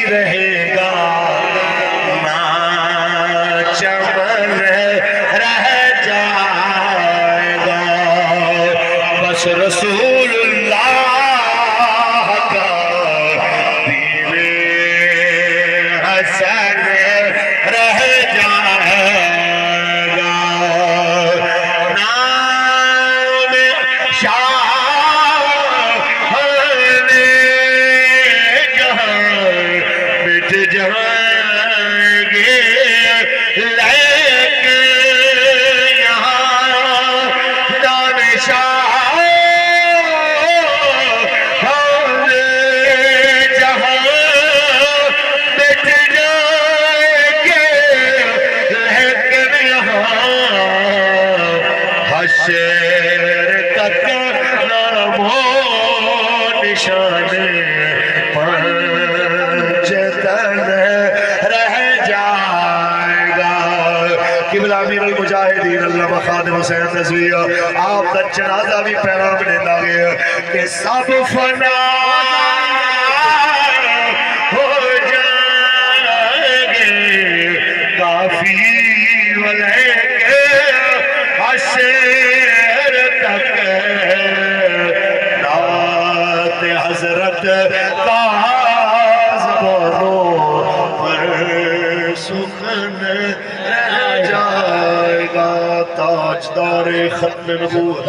رہے گا نہ چمن رہ جائے گا بس رسول اللہ کا دیوے حسن رہ جائے گا نام شاہ نے جہاں مٹ جائیں گے لیکن یہاں نام شاہ نے جہاں مٹ جائیں گے لیکن یہاں حشر تک نام و نشان پنجتن رہ جائے گا قبلہ امیر المجاہدین علامہ خادم حسین نظوی آپ کا جنازہ بھی پیغام دیتا گیا کہ سب فنا ہو جائیں گے کافی ولیکن حشر تک نعت حضرت کا زبانوں پر سخن رہ جائے گا تاجدار ختم نبوت